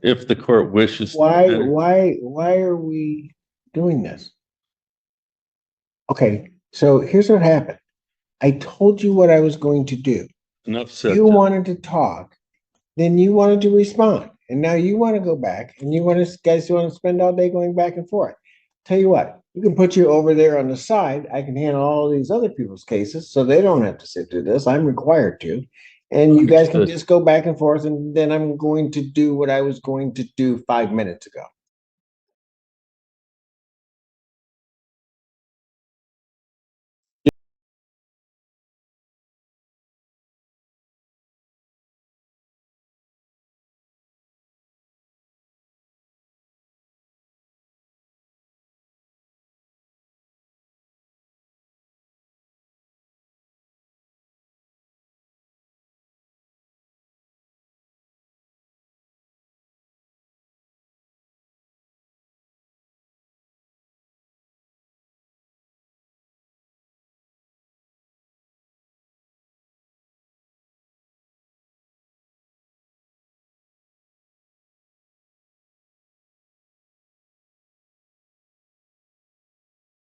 if the court wishes. Why are we doing this? Okay, so here's what happened. I told you what I was going to do. Enough said. You wanted to talk, then you wanted to respond. And now you want to go back and you want to guys want to spend all day going back and forth. Tell you what, we can put you over there on the side. I can handle all these other people's cases so they don't have to sit through this. I'm required to. And you guys can Understood. just go back and forth, and then I'm going to do what I was going to do 5 minutes ago.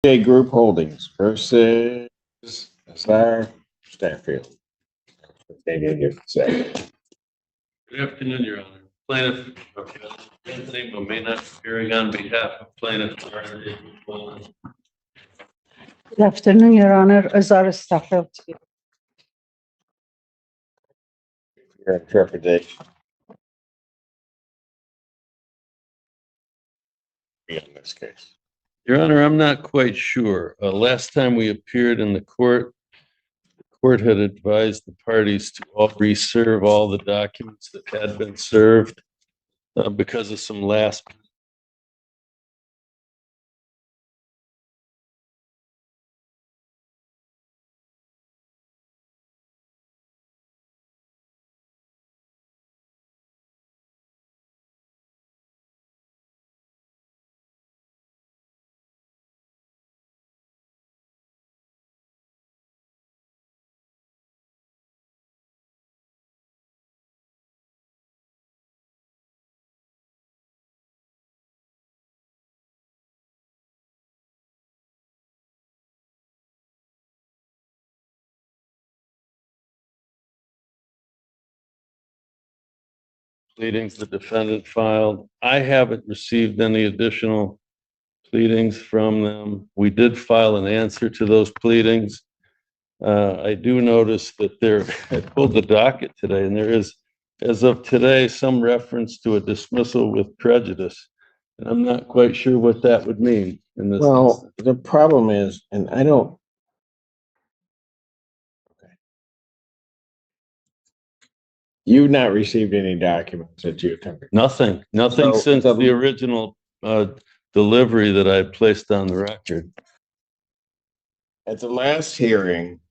Okay, Group Holdings versus Star Starfield. They didn't get to say. Good afternoon, Your Honor. Plaintiff Anthony may not be appearing on behalf of plaintiff. Good afternoon, Your Honor. Azara Staffield. Your interpretation. In this case. Your Honor, I'm not quite sure. Last time we appeared in the court had advised the parties to reserve all the documents that had been served because of some last pleadings the defendant filed. I haven't received any additional pleadings from them. We did file an answer to those pleadings. I do notice that I pulled the docket today, and there is, as of today, some reference to a dismissal with prejudice. And I'm not quite sure what that would mean in this. Well, the problem is, and I don't. Okay. You've not received any documents that you attempted. Nothing So, since the original delivery that I placed on the record. At the last hearing,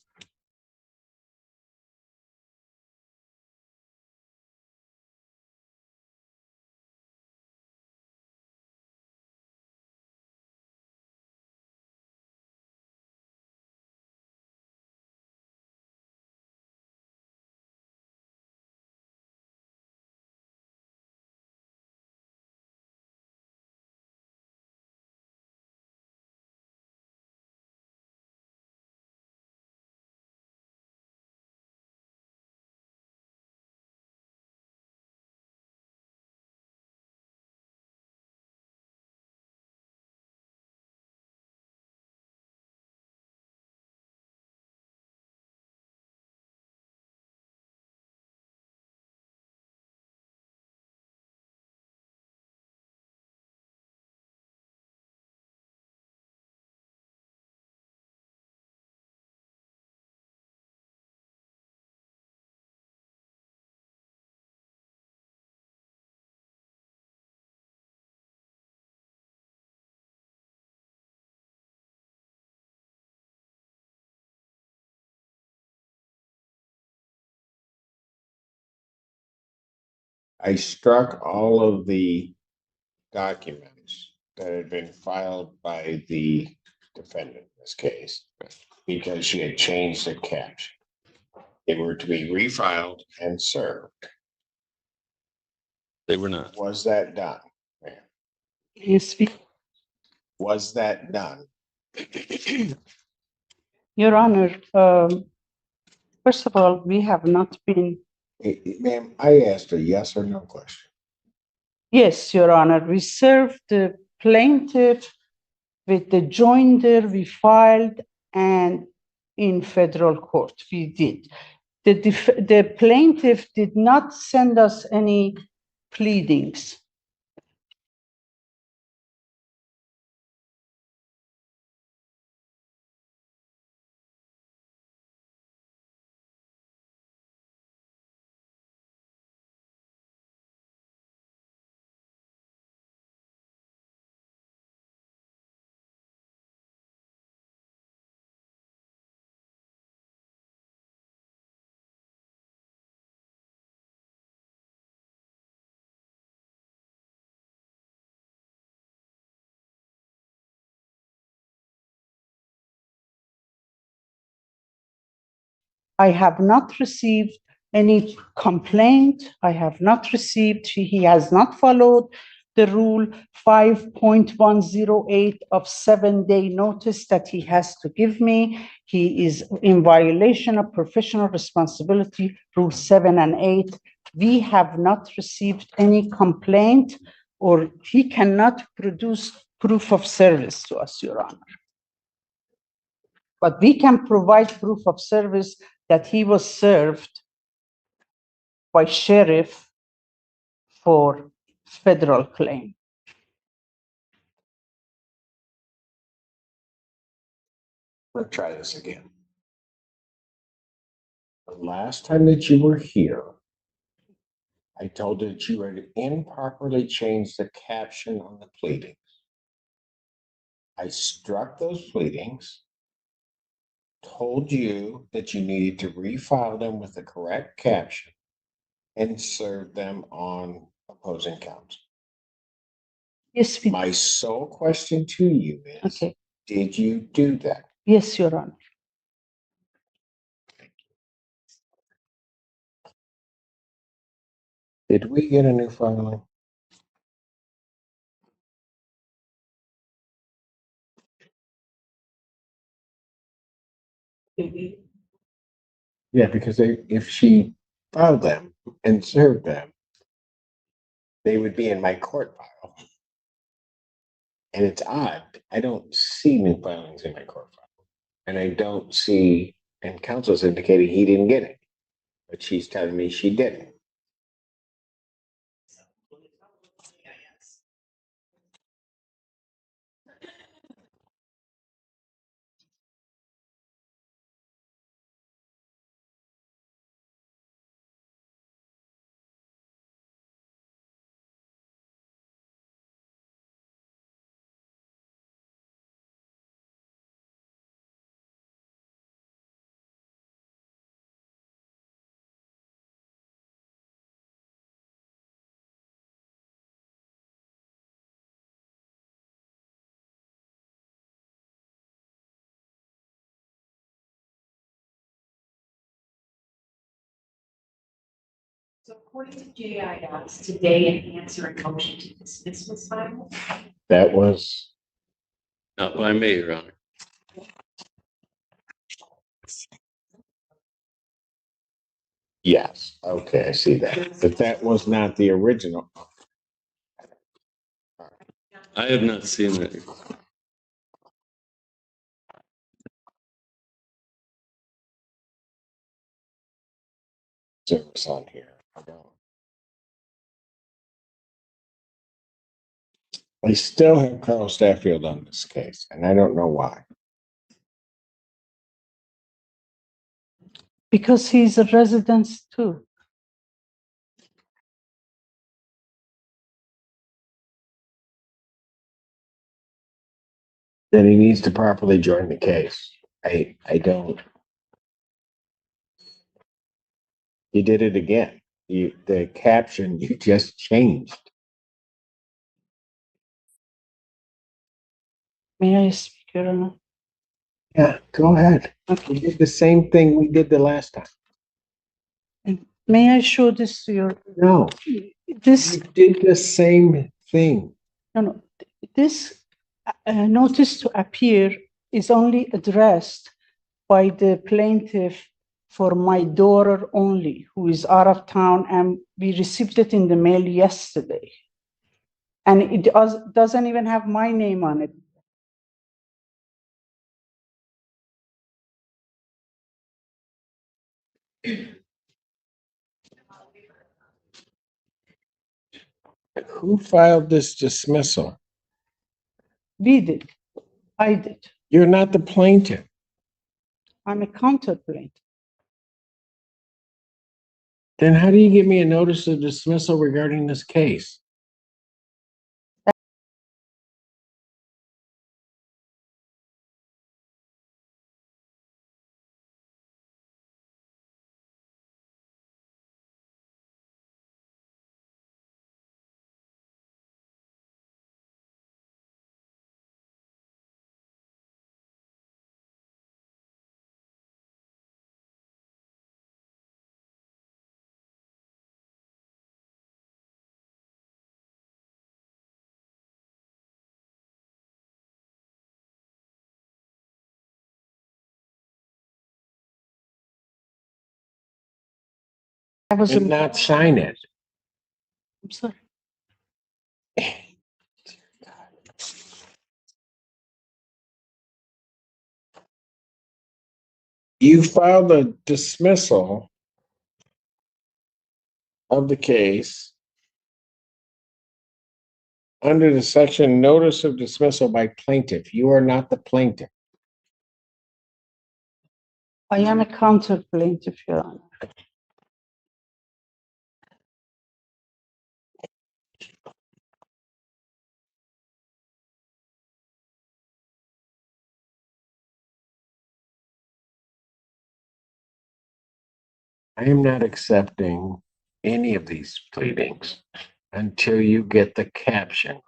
I struck all of the documents that had been filed by the defendant in this case because she had changed the caption. They were to be refiled and served. They were not. Was that done? ma'am? Yes, Was that done? Your Honor, first of all, we have not been, Ma'am, I asked a yes or no question. yes, Your Honor, we served the plaintiff with the joinder we filed and in federal court, we did. The plaintiff did not send us any pleadings. I have not received any complaint. I have not received, he has not followed the rule 5.108 of 7-day notice that he has to give me. He is in violation of professional responsibility, rule 7 and 8. We have not received any complaint, or he cannot produce proof of service to us, Your Honor. But we can provide proof of service that he was served by sheriff for federal claim. Let's try this again. The last time that you were here, I told you that you had improperly changed the caption on the pleadings. I struck those pleadings, told you that you needed to refile them with the correct caption and serve them on opposing counsel. Yes, we, My sole question to you is, okay. did you do that? Yes, Your Honor. Did we get a new filing? Yeah, because if she filed them and served them, they would be in my court file. And it's odd, I don't see new filings in my court file. And I don't see, and counsel's indicating he didn't get it, but she's telling me she didn't. So according to JIS, today an answer and motion to dismiss was filed. That was, Not by me, Your Honor. yes, okay, I see that. But that was not the original. I have not seen that. Service on here. I don't. I still have Carl Staffield on this case, and I don't know why. Because he's a resident too. Then he needs to properly join the case. I don't. You did it again. The caption you just changed. May I speak, Your Honor? Yeah, go ahead. Okay. We did the same thing we did the last time. May I show this to you? No, This, you did the same thing. no, this notice to appear is only addressed by the plaintiff for my daughter only, who is out of town, and we received it in the mail yesterday. And it doesn't even have my name on it. Who filed this dismissal? We did. I did. You're not the plaintiff. I'm a counter plaintiff. Then how do you give me a notice of dismissal regarding this case? I was, And not sign it. I'm sorry. You filed a dismissal of the case under the section notice of dismissal by plaintiff. You are not the plaintiff. I am a counter plaintiff, Your Honor. I am not accepting any of these pleadings until you get the caption right.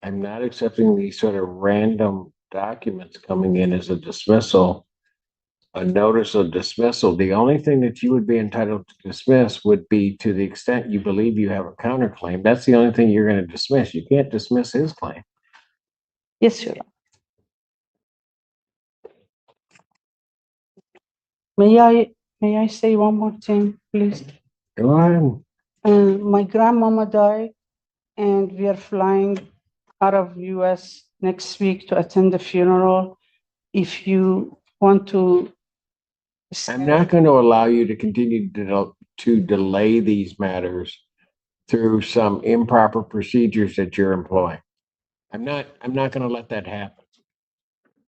I'm not accepting these sort of random documents coming in as a dismissal, a notice of dismissal. The only thing that you would be entitled to dismiss would be to the extent you believe you have a counterclaim. That's the only thing you're going to dismiss. You can't dismiss his claim. Yes, Your Honor. May I say one more thing, please? Go on. My grandmama died, and we are flying out of US next week to attend the funeral. If you want to. I'm not going to allow you to continue to delay these matters through some improper procedures that you're employing. I'm not going to let that happen.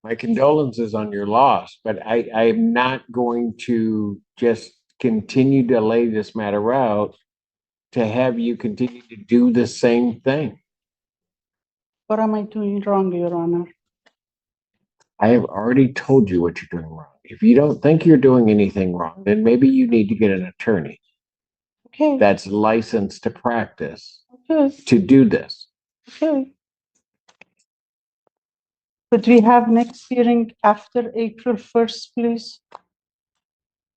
My condolences on your loss, but I'm not going to just continue to lay this matter out to have you continue to do the same thing. What am I doing wrong, Your Honor? I have already told you what you're doing wrong. If you don't think you're doing anything wrong, then maybe you need to get an attorney Okay, that's licensed to practice okay, to do this. okay. Could we have next hearing after April 1st, please?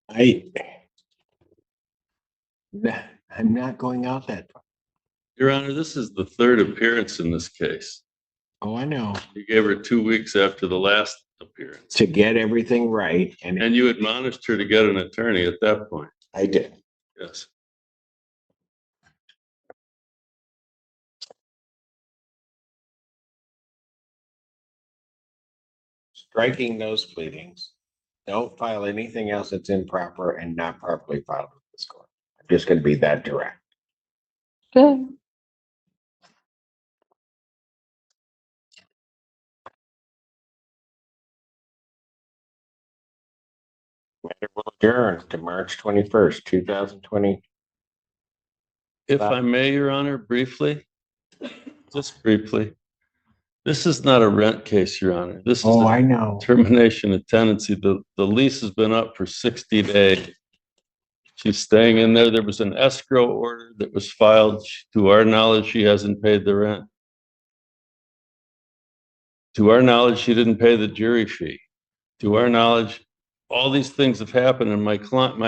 I'm not going out that far. Your Honor, this is the third appearance in this case. Oh, I know. You gave her 2 weeks after the last appearance. To get everything right, And you admonished her to get an attorney at that point. I did. Yes. Striking those pleadings. Don't file anything else that's improper and not properly filed with this court. I'm just going to be that direct. Okay. Matter will adjourn to March 21st, 2020. If I may, Your Honor, briefly, just briefly, this is not a rent case, Your Honor. This is Oh, a I know. termination of tenancy. The lease has been up for 60 days. She's staying in there. There was an escrow order that was filed. To our knowledge, she hasn't paid the rent. To our knowledge, she didn't pay the jury fee. To our knowledge, all these things have happened and my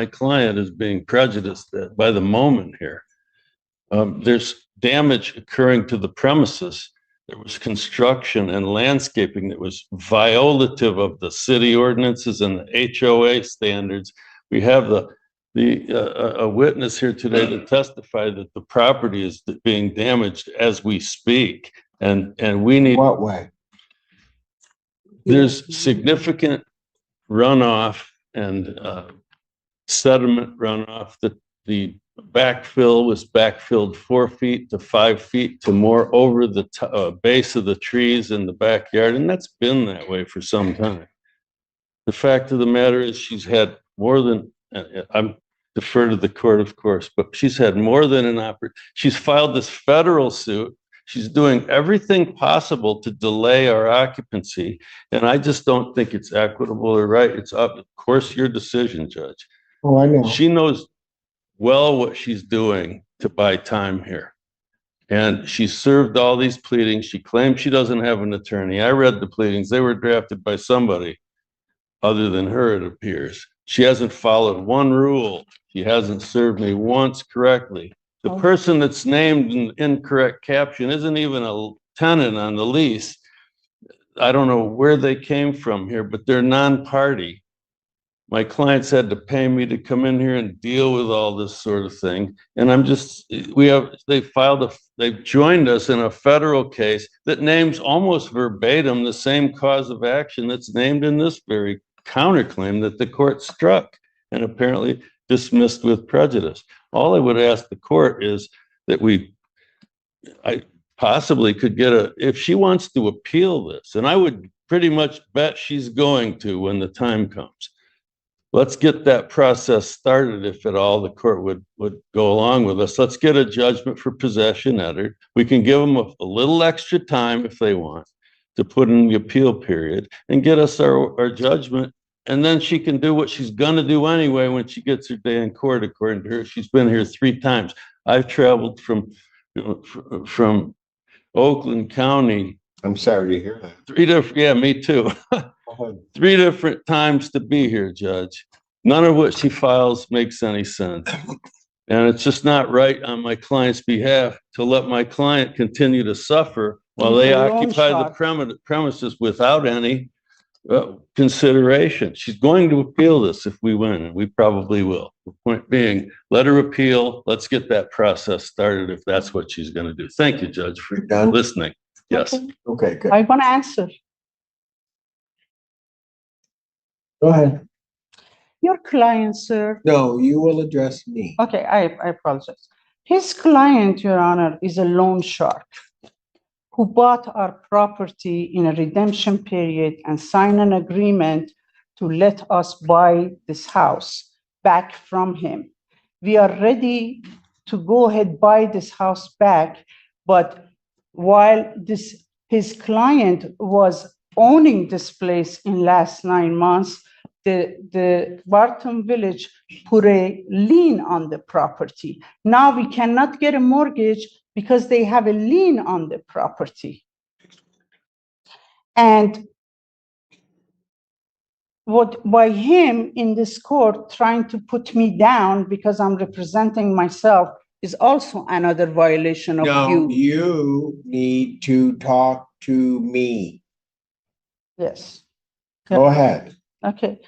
client is being prejudiced by the moment here. There's damage occurring to the premises. There was construction and landscaping that was violative of the city ordinances and the HOA standards. We have a witness here today to testify that the property is being damaged as we speak. And we need, What way? there's significant runoff and sediment runoff. The backfill was backfilled 4 feet to 5 feet to more over the base of the trees in the backyard, and that's been that way for some time. The fact of the matter is she's had more than, I'm defer to the court, of course, but she's had more than an opportunity. She's filed this federal suit. She's doing everything possible to delay our occupancy, and I just don't think it's equitable or right. It's up, of course, your decision, Judge. Oh, I know. She knows well what she's doing to buy time here. And she served all these pleadings. She claims she doesn't have an attorney. I read the pleadings. They were drafted by somebody other than her, it appears. She hasn't followed one rule. She hasn't served me once correctly. The person that's named in incorrect caption isn't even a tenant on the lease. I don't know where they came from here, but they're non-party. My clients had to pay me to come in here and deal with all this sort of thing. And they've joined us in a federal case that names almost verbatim the same cause of action that's named in this very counterclaim that the court struck and apparently dismissed with prejudice. All I would ask the court is that I possibly could get if she wants to appeal this, and I would pretty much bet she's going to when the time comes. Let's get that process started. If at all the court would go along with us, let's get a judgment for possession entered. We can give them a little extra time if they want to put in the appeal period and get us our judgment. And then she can do what she's going to do anyway when she gets her day in court, according to her. She's been here 3 times. I've traveled from Oakland County. I'm sorry to hear that. 3 different, yeah, me too. 3 different times to be here, Judge. None of what she files makes any sense. And it's just not right on my client's behalf to let my client continue to suffer while they occupy the premises without any consideration. She's going to appeal this if we win, and we probably will. The point being, let her appeal. Let's get that process started if that's what she's going to do. Thank you, Judge, for listening. Yes. Okay, good. I want to answer. Go ahead. Your client, sir. No, you will address me. Okay, I apologize. His client, Your Honor, is a loan shark who bought our property in a redemption period and signed an agreement to let us buy this house back from him. We are ready to go ahead buy this house back, but while his client was owning this place in last 9 months, the Barton Village put a lien on the property. Now we cannot get a mortgage because they have a lien on the property. And by him in this court trying to put me down because I'm representing myself is also another violation of No, you need to talk to me. Yes. Go ahead. Okay.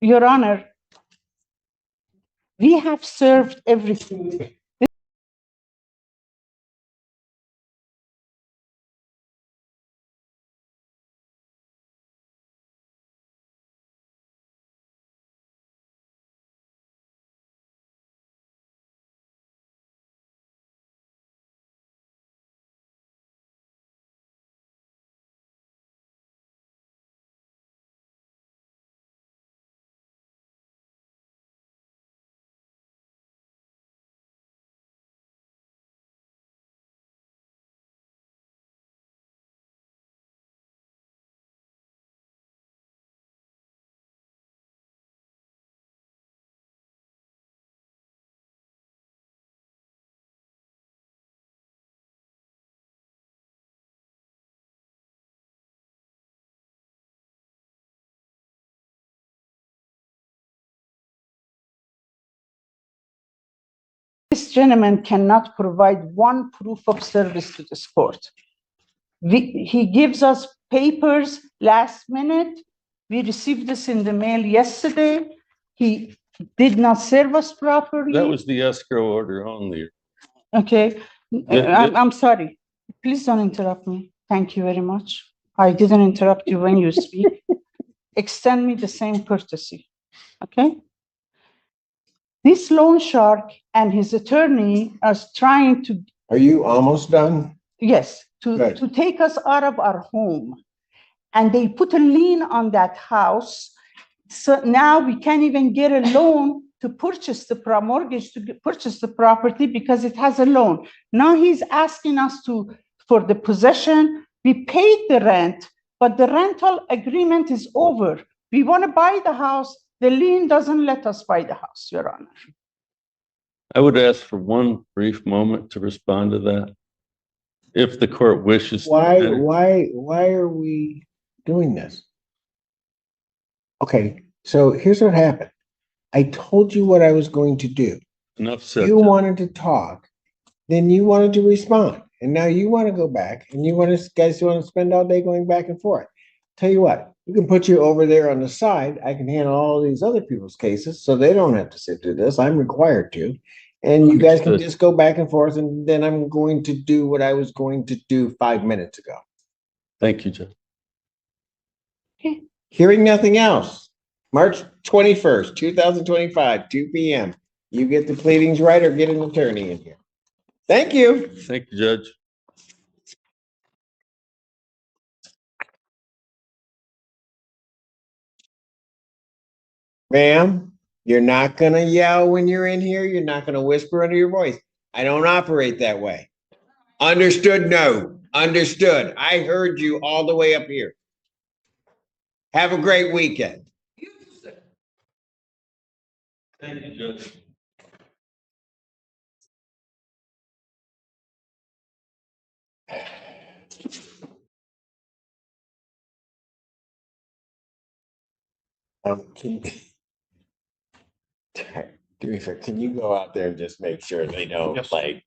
Your Honor, we have served everything. This gentleman cannot provide one proof of service to this court. He gives us papers last minute. We received this in the mail yesterday. He did not serve us properly. That was the escrow order only. Okay, I'm sorry. Please don't interrupt me. Thank you very much. I didn't interrupt you when you speak. Extend me the same courtesy, okay? This loan shark and his attorney are trying to, Are you almost done? yes, Good. to take us out of our home. And they put a lien on that house. So now we can't even get a loan to purchase the mortgage to purchase the property because it has a loan. Now he's asking us for the possession. We paid the rent, but the rental agreement is over. We want to buy the house. The lien doesn't let us buy the house, Your Honor. I would ask for one brief moment to respond to that. If the court wishes. Why are we doing this? Okay, so here's what happened. I told you what I was going to do. Enough said. You wanted to talk, then you wanted to respond. And now you want to go back and you want to, guys want to spend all day going back and forth. Tell you what, you can put you over there on the side. I can handle all these other people's cases so they don't have to sit through this. I'm required to. And you guys can Understood. just go back and forth, and then I'm going to do what I was going to do 5 minutes ago. Thank you, Judge. Okay. Hearing nothing else, March 21st, 2025, 2 p.m. You get the pleadings right or get an attorney in here. Thank you. Thank you, Judge. Ma'am, you're not going to yell when you're in here. You're not going to whisper under your voice. I don't operate that way. Understood? No. Understood. I heard you all the way up here. Have a great weekend. Thank you, Judge. Teresa, can you go out there and just make sure they don't Yes. like